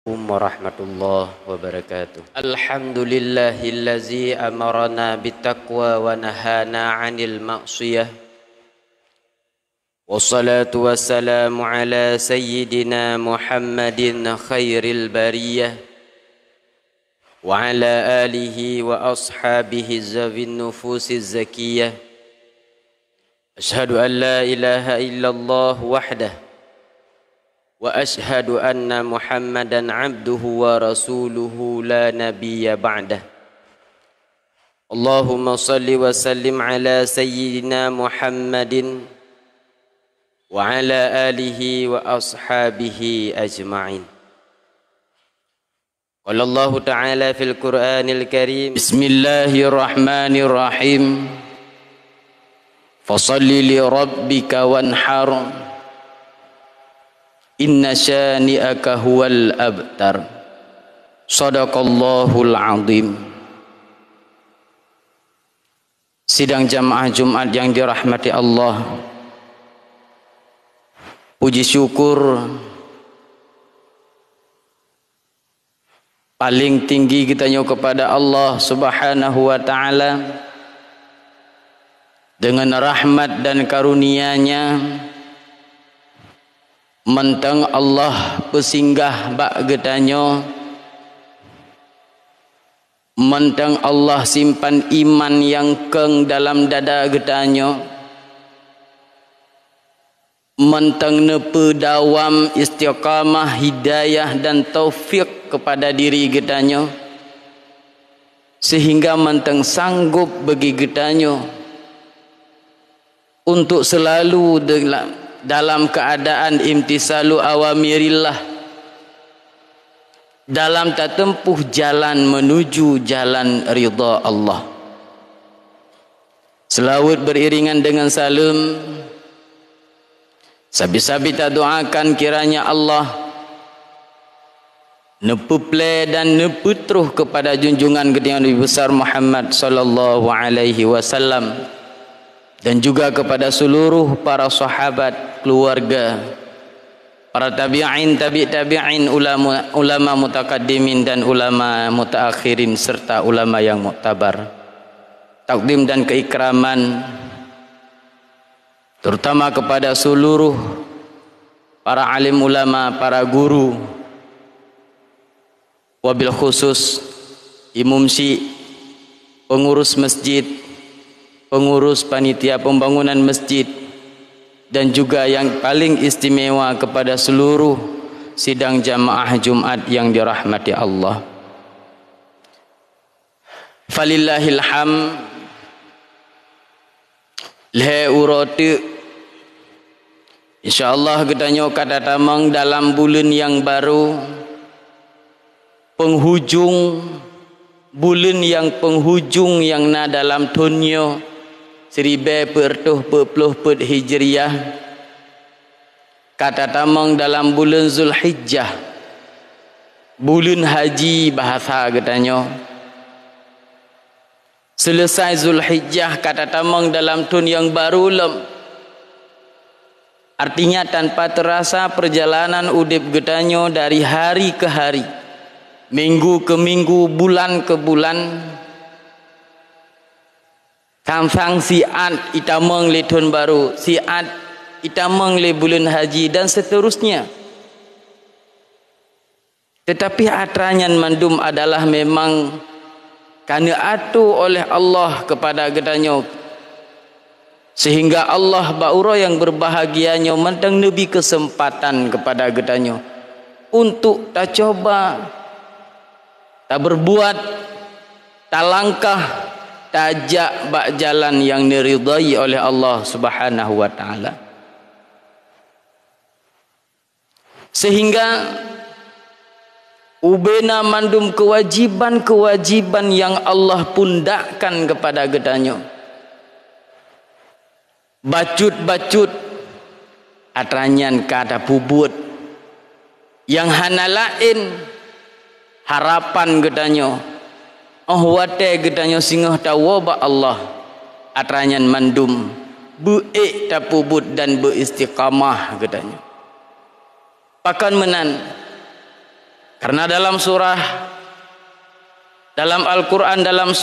Warahmatullahi wabarakatuh. Alhamdulillahillazi amarana bittaqwa wa nahana 'anil ma'siyah. Wassalatu wassalamu ala sayyidina Muhammadin khairil bariyah wa ala alihi wa ashabihi zawin nufusiz zakiyah. Ashhadu an la ilaha illallah wahdah wa ashhadu anna Muhammadan abduhu wa rasuluhu la nabiyya ba'dah. Allahumma salli wa sallim ala sayyidina Muhammadin wa ala alihi wa ashabihi ajma'in. Qala Allah ta'ala fil Qur'anil Karim, Bismillahirrahmanirrahim. Fasalli li rabbika wanhar, inna syani'aka huwal abtar. Shadaqallahul azim. Sidang jamaah Jumat yang dirahmati Allah, puji syukur paling tinggi kita nyo kepada Allah Subhanahu wa taala dengan rahmat dan karunia-Nya. Mentang Allah pesinggah bak getanyo, mentang Allah simpan iman yang keng dalam dada getanyo, mentang nepe dawam istiqamah hidayah dan taufik kepada diri getanyo, sehingga mentang sanggup bagi getanyo untuk selalu dalam keadaan imtisalu awamirillah, dalam tak tempuh jalan menuju jalan ridha Allah. Selawat beriringan dengan salam, sabi-sabi tak doakan kiranya Allah nepuple dan neputruh kepada junjungan gede Nabi besar Muhammad sallallahu alaihi wasallam, dan juga kepada seluruh para sahabat, keluarga, para tabi'in, tabi'in, ulama mutakaddimin dan ulama mutaakhirin, serta ulama yang muktabar. Takdim dan keikraman terutama kepada seluruh para alim ulama, para guru, wabil khusus imumsi, pengurus masjid, pengurus panitia pembangunan masjid, dan juga yang paling istimewa kepada seluruh sidang jamaah Jumat yang dirahmati Allah. Falillahil hamd. Lehe urati insyaallah gedanyo kata tamang dalam bulan yang baru, bulan yang penghujung yang na dalam tunyo 1440 Hijriah, kata tamang dalam bulan Zulhijjah, bulan haji bahasa getanyo. Selesai Zulhijjah kata tamang dalam tun yang baru lem. Artinya tanpa terasa perjalanan udip getanyo dari hari ke hari, minggu ke minggu, bulan ke bulan. Samsang siat itamang le tahun baru, siat itamang le bulan haji, dan seterusnya. Tetapi atranyan mandum adalah memang karena atu oleh Allah kepada gedanyo, sehingga Allah bauro yang berbahagianyo mentang nebi kesempatan kepada gedanyo untuk tak coba, tak berbuat, tak langkah, tajak bak jalan yang diridai oleh Allah Subhanahu wa taala. Sehingga ubena mandum kewajiban-kewajiban yang Allah pundakkan kepada gedanyo. Bacut-bacut atranyan kata pubut yang hanalain harapan gedanyo. Oh wate gedanyo singah tawa ba Allah atranyan mandum buik tapubut dan beristiqamah gedanyo. Pakan menan Karena dalam Al-Quran, dalam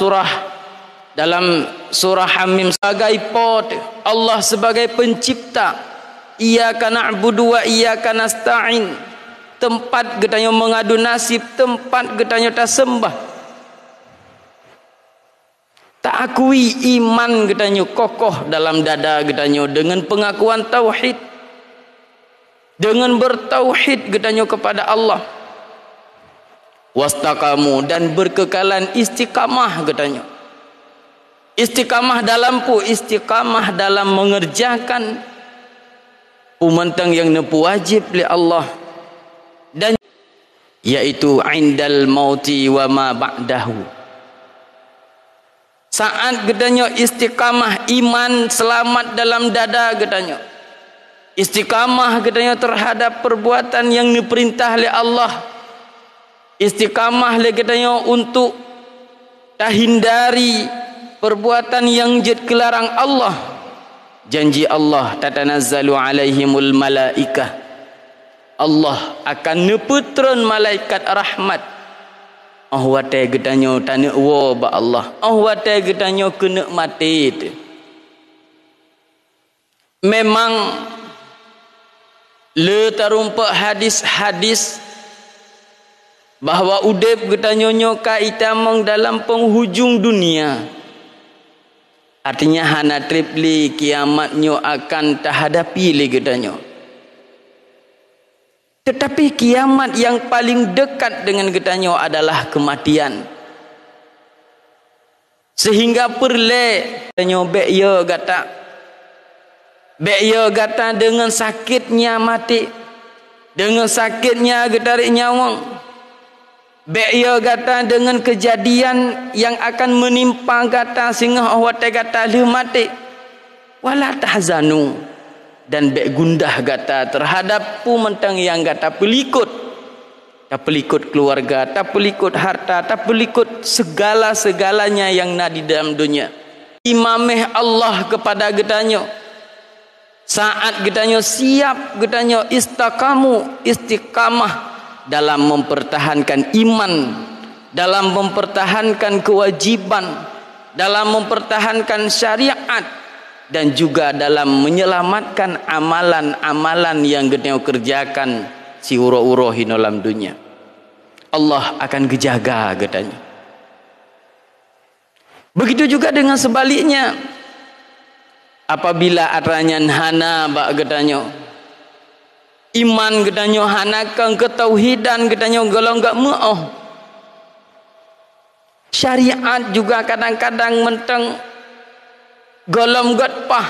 surah Hamim sebagai pot, Allah sebagai pencipta, iyyaka na'budu wa iyyaka nasta'in, tempat getanyo mengadu nasib, tempat getanyo tak sembah. Tak akui iman getanyo kokoh dalam dada getanyo dengan pengakuan tauhid, dengan bertauhid getanyo kepada Allah. Wastaqamu, dan berkekalan istiqamah getanyo. Istiqamah dalam mengerjakan umantang yang nepu wajib li Allah, dan yaitu indal mauti wa ma ba'dahu. Saat gedanyo istiqamah iman selamat dalam dada gedanyo, istiqamah gedanyo terhadap perbuatan yang diperintah oleh Allah, istiqamah le gedanyo untuk tak hindari perbuatan yang jid kelarang Allah. Janji Allah, tatanazzalu alaihimul malaikah, Allah akan neputron malaikat rahmat. Wate gedanyo tanya wo ba Allah, wate gedanyo kena mati itu. Memang le tarumpa hadis-hadis bahwa udep gedanyo nyoka itamong dalam penghujung dunia. Artinya hana tripli kiamatnyo akan terhadapi li gedanyo. Tetapi kiamat yang paling dekat dengan getanyo adalah kematian. Sehingga perle getanyo bek ye gata dengan sakitnya mati, dengan sakitnya getarik nyawang. Bek ye gata dengan kejadian yang akan menimpa gata sehingga awate gata le mati. Wala tahzanu, dan bek gundah gata terhadap pumentang yang gata pelikut. Tak pelikut keluarga, tak pelikut harta, tak pelikut segala-segalanya yang ada di dalam dunia. Imameh Allah kepada getanyo. Saat getanyo siap, getanyo istiqamah dalam mempertahankan iman, dalam mempertahankan kewajiban, dalam mempertahankan syariat, dan juga dalam menyelamatkan amalan-amalan yang getanyo kerjakan si uro-uro hinolam dunia. Allah akan gejaga getanyo. Begitu juga dengan sebaliknya, apabila aranyan hana bak getanyo, iman getanyo hana kang ketauhidan getanyo golong gak mu'oh. Syariat juga kadang-kadang menteng golong gak pah.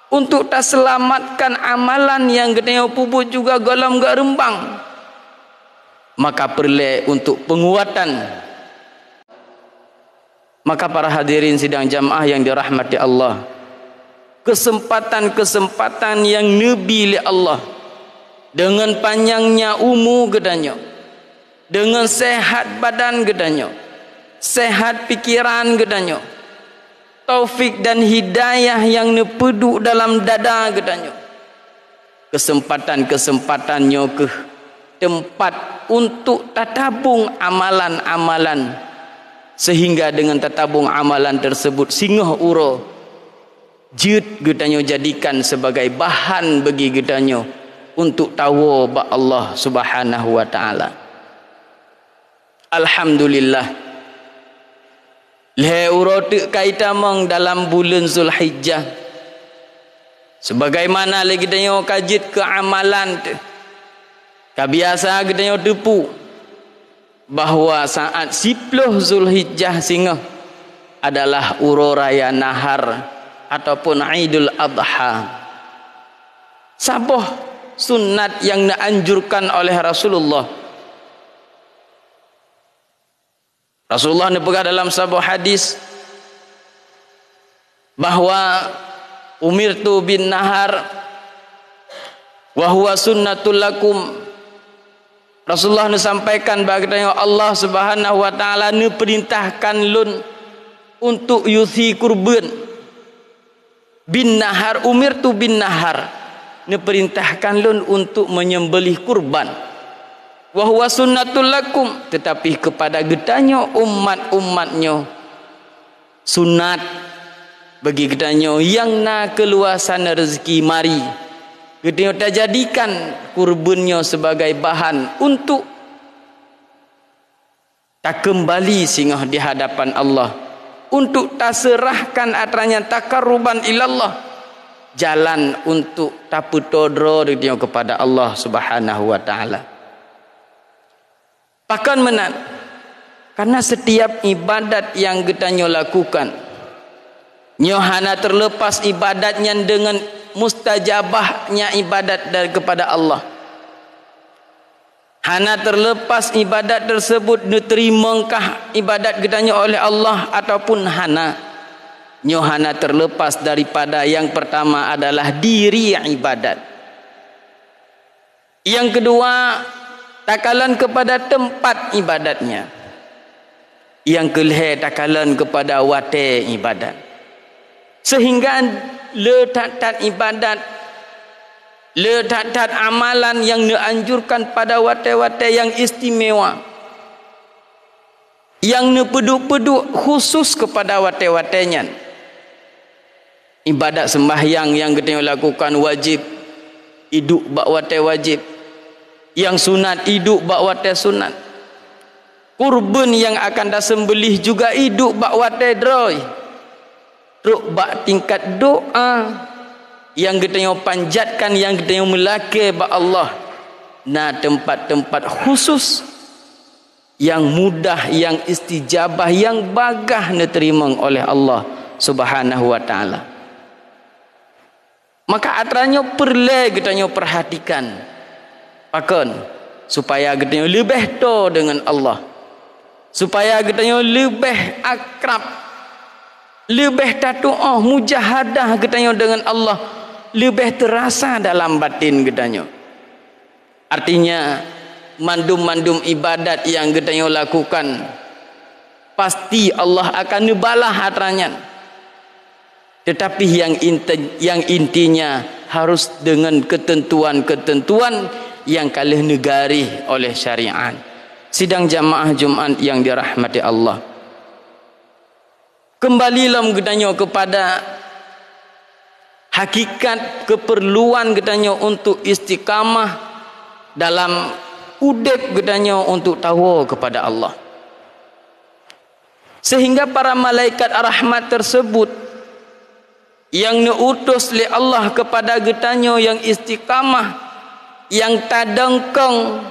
Untuk tak selamatkan amalan yang getanyo puput juga golong gak rembang. Maka perlu untuk penguatan. Maka para hadirin sidang jamaah yang dirahmati Allah, kesempatan-kesempatan yang nabi li Allah, dengan panjangnya umur gedanyo, dengan sehat badan gedanyo, sehat pikiran gedanyo, taufik dan hidayah yang nepedu dalam dada gedanyo, kesempatan-kesempatannya ke tempat untuk tatabung amalan-amalan, sehingga dengan tatabung amalan tersebut singoh uro jid gedanyo jadikan sebagai bahan bagi gedanyo untuk tahu ba Allah Subhanahu wa taala. Alhamdulillah, le urut kaitamong dalam bulan Zulhijjah, sebagaimana lagi gedanyo kajit ke amalan tu, kabiasa gedanyo tepu bahwa saat 10 Zulhijjah singa adalah uro raya nahar ataupun Idul Adha. Saboh sunat yang dianjurkan oleh Rasulullah. Rasulullah nepegah dalam sebuah hadis bahwa umirtu bin nahar wa huwa sunnatul lakum. Rasulullah sampaikan bahawa Allah Subhanahu wa taala perintahkan lun untuk yuthi kurban bin nahar. Umirtu bin nahar, perintahkan lun untuk menyembelih kurban. wa huwa sunnatul lakum, tetapi kepada getanyo umat-umatnyo sunat bagi getanyo yang na keluasan rezeki mari getanyo tak jadikan kurbannya sebagai bahan untuk tak kembali singgah di hadapan Allah, untuk tak serahkan atranya takarruban ilallah, jalan untuk tak putodro getanyo kepada Allah Subhanahu wa taala. Pakan menat, karena setiap ibadat yang getanyo lakukan, nyohana terlepas ibadatnya dengan mustajabahnya ibadat dari kepada Allah. Hana terlepas ibadat tersebut diterimangkah ibadat getanyo oleh Allah ataupun hana. Nyohana terlepas daripada yang pertama adalah diri ibadat. Yang kedua, takalan kepada tempat ibadatnya. Yang kelih takalan kepada wate ibadat. Sehingga letak ibadat, letak amalan yang dianjurkan pada wate-wate yang istimewa, yang nepeduk-peduk khusus kepada wate-watenya. Ibadat sembahyang yang kita lakukan wajib, hidup bak wate wajib. Yang sunat hidup bak wate sunat. Kurban yang akan disembelih juga hidup bak wate droy. Truk bak tingkat doa yang kita panjatkan, yang kita melake bak Allah. Nah, tempat-tempat khusus yang mudah, yang istijabah, yang bagah diterima oleh Allah Subhanahu wa taala. Maka atranya perlu kita perhatikan. Pakan supaya kita lebih to dengan Allah, supaya kita lebih akrab, lebih tatu'ah mujahadah kita dengan Allah, lebih terasa dalam batin kita. Artinya mandum-mandum ibadat yang kita lakukan pasti Allah akan nebalah atranya. Tetapi yang intinya harus dengan ketentuan-ketentuan yang kalih negari oleh syariat. Sidang jamaah Jumat yang dirahmati Allah, kembalilah getanyo kepada hakikat keperluan getanyo untuk istiqamah dalam udep getanyo untuk tahu kepada Allah. Sehingga para malaikat rahmat tersebut yang diutus oleh Allah kepada getanyo yang istiqamah, yang tadangkeng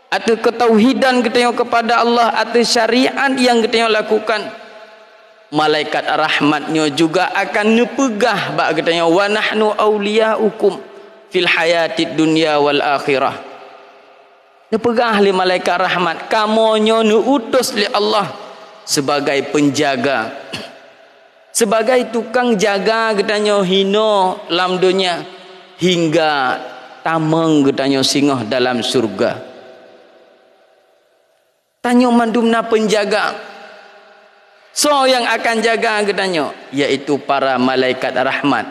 atau ketauhidan getanyo kepada Allah atau syariat yang getanyo lakukan, malaikat rahmatnya juga akan nepegah bak getanyo wa nahnu awliyaukum fil hayatid dunya wal akhirah. Nepegah li malaikat rahmat, kamonyo diutus oleh Allah sebagai penjaga, sebagai tukang jaga getanyo hino lam dunia hingga tameng getanyo singoh dalam surga. Tanyo mandumna penjaga, so yang akan jaga getanyo yaitu para malaikat rahmat.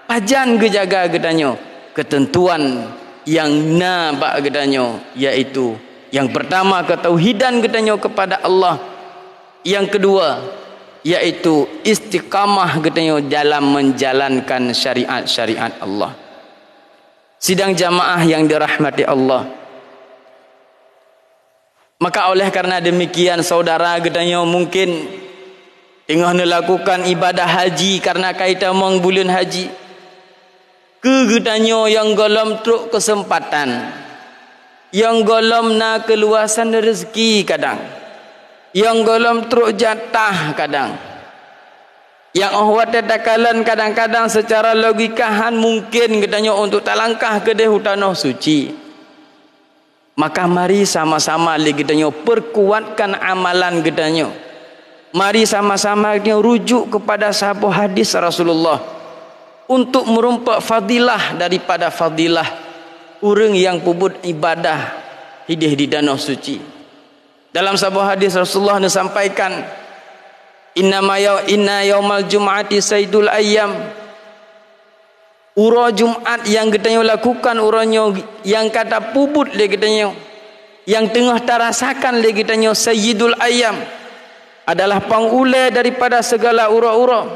Pajan gejaga getanyo ketentuan yang nabak getanyo, yaitu yang pertama ketauhidan getanyo kepada Allah, yang kedua yaitu istiqamah getanyo dalam menjalankan syariat-syariat Allah. Sidang jamaah yang dirahmati Allah, maka oleh karena demikian saudara getanyo mungkin tengah melakukan ibadah haji karena kaitan mong bulan haji, ke getanyo yang golom truk kesempatan, yang golom na keluasan rezeki kadang, yang golom truk jatah kadang, yang ahwate takalan kadang-kadang secara logikahan mungkin getanyo untuk talangkah ke tanah suci. Maka mari sama-sama getanyo perkuatkan amalan getanyo. Mari sama-sama getanyo rujuk kepada sahabat hadis Rasulullah untuk merumpak fadilah daripada fadilah orang yang pubut ibadah hidih di danau suci. Dalam sebuah hadis Rasulullah disampaikan, inna yaumal jum'ati saydul ayyam. Uro Jumat yang getanyo lakukan uronyo yang kata pubut le getanyo yang tengah tarasakan lagi tanya sayyidul ayam, adalah pangulai daripada segala ura-ura.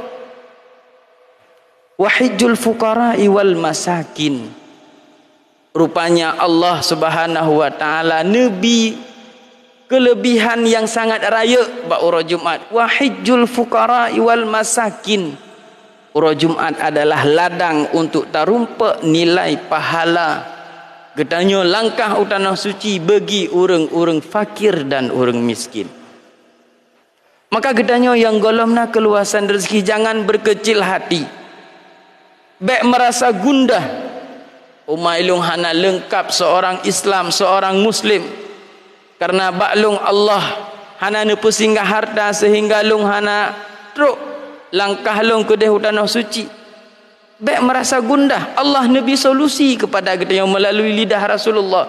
Wa hijjul fuqara'i wal masakin. Rupanya Allah Subhanahu wa taala nabi kelebihan yang sangat raya bak ura Jumaat. Wa hijjul fuqara'i wal masakin. Ura Jumaat adalah ladang untuk tarumpa nilai pahala. Getanya langkah utanah suci bagi orang-orang fakir dan orang miskin. Maka getanya yang golomna keluasan rezeki, jangan berkecil hati. Baik merasa gundah. Umailung hana lengkap seorang Islam, seorang Muslim. Karena baklung Allah hana nepu singgah harta sehingga lung hana truk langkah lung ke deh utanah suci. Baik merasa gundah, Allah nabi solusi kepada kita yang melalui lidah Rasulullah.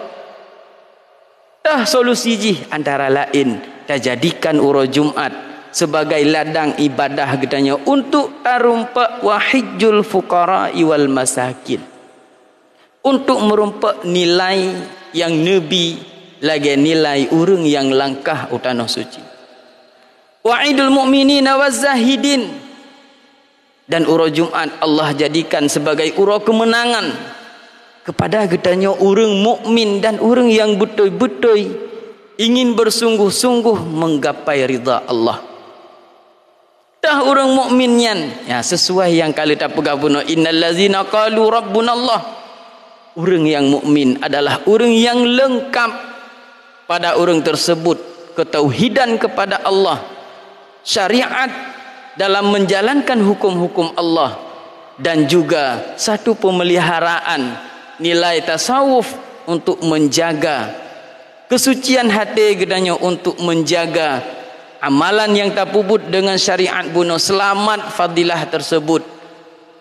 Dah solusi ji antara lain dah jadikan ura Jumaat sebagai ladang ibadah getanya untuk tarumpa wahijjul fuqara'i wal masakin. Untuk merumpa nilai yang nabi lagi nilai urang yang langkah utanah suci. Wa'idul mu'minina waz zahidin. Dan ura Jumaat Allah jadikan sebagai ura kemenangan kepada getanya orang mukmin dan orang yang betul-betul ingin bersungguh-sungguh menggapai ridha Allah. Dah orang mukminnya ya sesuai yang kali tak pegabuna innallazina qalu rabbunallah. Orang yang mukmin adalah orang yang lengkap pada orang tersebut ketauhidan kepada Allah, syariat dalam menjalankan hukum-hukum Allah, dan juga satu pemeliharaan nilai tasawuf untuk menjaga kesucian hati gedanya, untuk menjaga amalan yang tak puput dengan syariat bunuh selamat fadilah tersebut.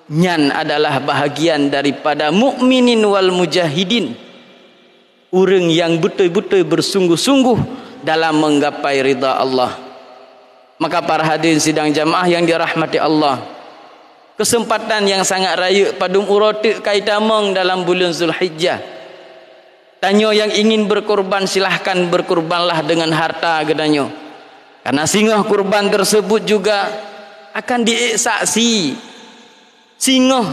Nyan adalah bahagian daripada mukminin wal mujahidin, orang yang betul-betul bersungguh-sungguh dalam menggapai ridha Allah. Maka para hadirin sidang jamaah yang dirahmati Allah, kesempatan yang sangat raya padum urotik kaitamang dalam bulan Zulhijjah. Tanya yang ingin berkorban silahkan berkorbanlah dengan harta gedanyo. Karena singgah kurban tersebut juga akan dieksaksi. Singgah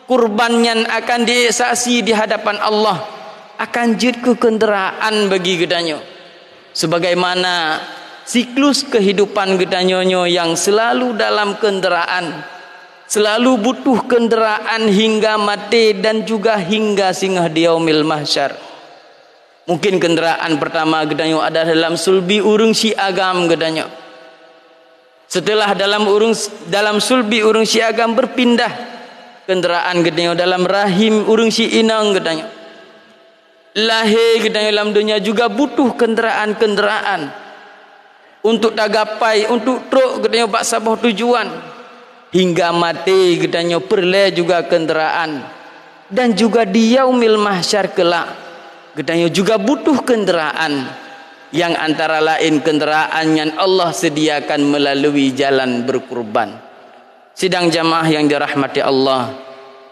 kurbannya akan dieksaksi di hadapan Allah, akan jid kekenderaan bagi gedanyo. Sebagaimana siklus kehidupan gedanyonyo yang selalu dalam kenderaan, selalu butuh kenderaan hingga mati dan juga hingga singgah di yaumil mahsyar. Mungkin kenderaan pertama gedanyo ada dalam sulbi urung si agam gedanyo. Setelah dalam sulbi urung si agam berpindah kenderaan gedanyo dalam rahim urung si inang gedanyo. Lahir gedanyo dalam dunia juga butuh kenderaan-kenderaan untuk tagapai, untuk truk gedanyo bak sabah tujuan hingga mati gedanyo perle juga kenderaan. Dan juga di yaumil mahsyar kelak gedanyo juga butuh kenderaan, yang antara lain kenderaan yang Allah sediakan melalui jalan berkurban. Sidang jamaah yang dirahmati Allah,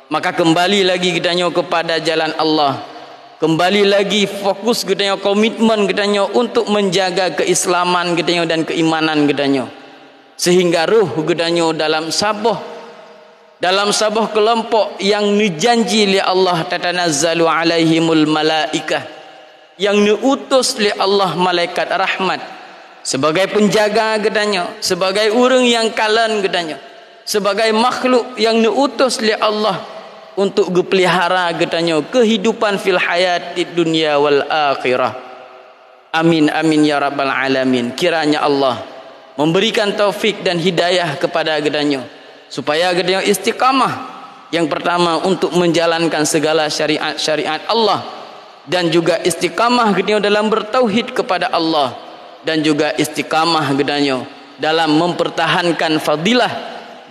maka kembali lagi gedanyo kepada jalan Allah. Kembali lagi fokus gedanyo, komitmen gedanyo untuk menjaga keislaman gedanyo dan keimanan gedanyo, sehingga ruh gedanyo dalam sabah kelompok yang dijanji oleh Allah tatanazzalu alaihimul malaikah, yang diutus oleh Allah malaikat rahmat sebagai penjaga gedanyo, sebagai orang yang kalan gedanyo, sebagai makhluk yang diutus oleh Allah untuk gepelihara gedanyo kehidupan fil hayatid dunia wal akhirah. Amin amin ya rabbal alamin. Kiranya Allah memberikan taufik dan hidayah kepada gedanyo supaya gedanyo istiqamah, yang pertama untuk menjalankan segala syariat-syariat Allah, dan juga istiqamah gedanyo dalam bertauhid kepada Allah, dan juga istiqamah gedanyo dalam mempertahankan fadilah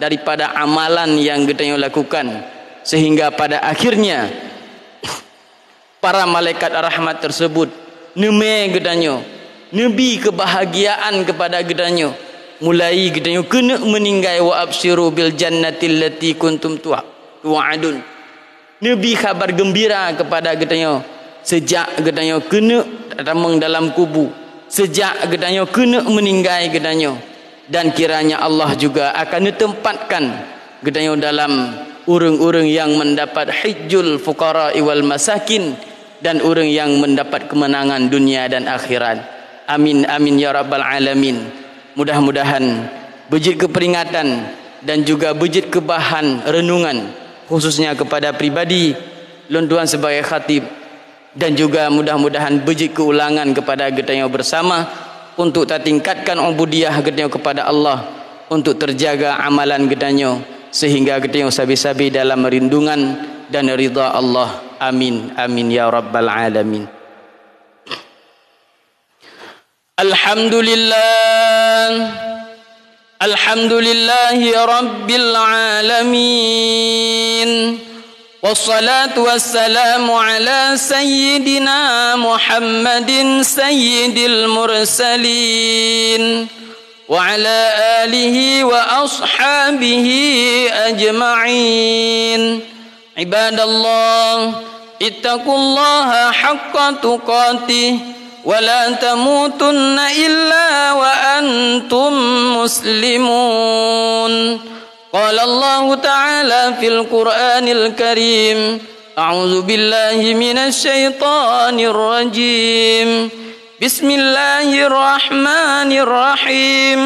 daripada amalan yang gedanyo lakukan, sehingga pada akhirnya para malaikat rahmat tersebut neme gedanyo nabi kebahagiaan kepada gedanyo, mulai gedanyo kena meninggai wa absyiru bil jannati allati kuntum tu'adun. Nabi kabar gembira kepada gedanyo sejak gedanyo kena ramang dalam kubu sejak gedanyo kena meninggai gedanyo, dan kiranya Allah juga akan ditempatkan gedanyo dalam urang-urang yang mendapat hijjul fuqara wal masakin, dan orang yang mendapat kemenangan dunia dan akhirat. Amin amin ya rabbal alamin. Mudah-mudahan bejit keperingatan dan juga bejit kebahan renungan khususnya kepada pribadi Lon Tuan sebagai khatib, dan juga mudah-mudahan bejit keulangan kepada gedanyo bersama untuk tingkatkan ubudiyah gedanyo kepada Allah, untuk terjaga amalan gedanyo sehingga gedanyo sabi-sabi dalam merindungan dan ridha Allah. Amin amin ya rabbal alamin. Alhamdulillah, alhamdulillahi rabbil alamin, wassalatu wassalamu ala sayyidina Muhammadin sayyidil mursalin wa ala alihi wa ashabihi ajma'in. Ibadallah, ittaqullaha haqqa tuqatih wa la tamutunna illa wa antum muslimun. Qala Allah Ta'ala fil Qur'anil Karim, a'udzu billahi minasy syaithanir rajim. Bismillahirrahmanirrahim.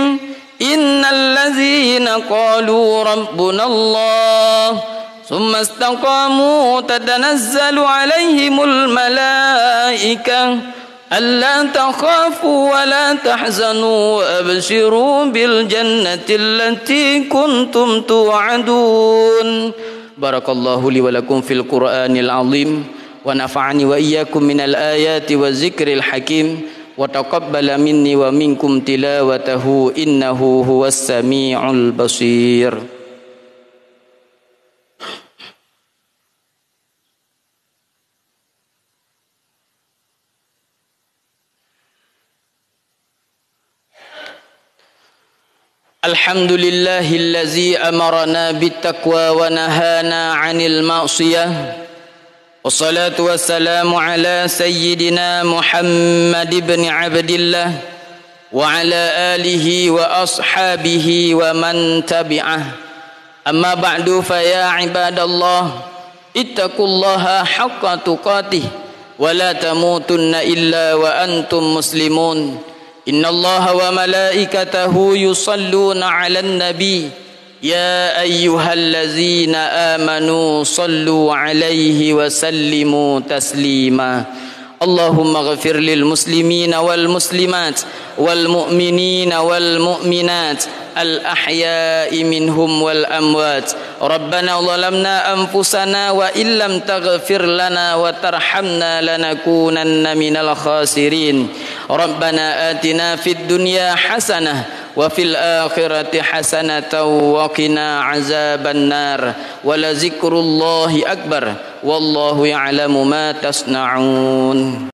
Innal ladzina qalu rabbunallah ثم استقاموا تتنزل عليهم الملائكة ألا تخافوا ولا تحزنوا وأبشروا بالجنة التي كنتم توعدون. بارك الله لي ولكم في القرآن العظيم ونفعني وإياكم من الآيات والذكر الحكيم وتقبل مني ومنكم تلاوته إنه هو السميع البصير. Alhamdulillahillazi amarana bittaqwa wa nahana 'anil ma'siyah. Wassalatu wassalamu ala sayyidina Muhammad ibn Abdillah wa ala alihi wa ashabihi wa man tabi'ah. Amma ba'du, fa ya ibadallah, ittaqullaha haqqa tuqatih wa la tamutunna illa wa antum muslimun. Inna Allah wa malaikatahu yusalluna 'alan nabi ya ayyuhallazina amanu sallu 'alaihi wa sallimu taslima. Allahumma ghafir lil muslimina wal muslimat wal mu'minina wal mu'minat al ahya'i minhum wal amwat. Rabbana zalamna anfusana wa illam taghfir lana wa tarhamna lanakunanna minal khasirin. Rabbana atina fid dunya hasanah wa fil akhirati hasanatan wa qina azaban nar. Wa la zikrullahi akbar wallahu ya'lamu ma tasna'un.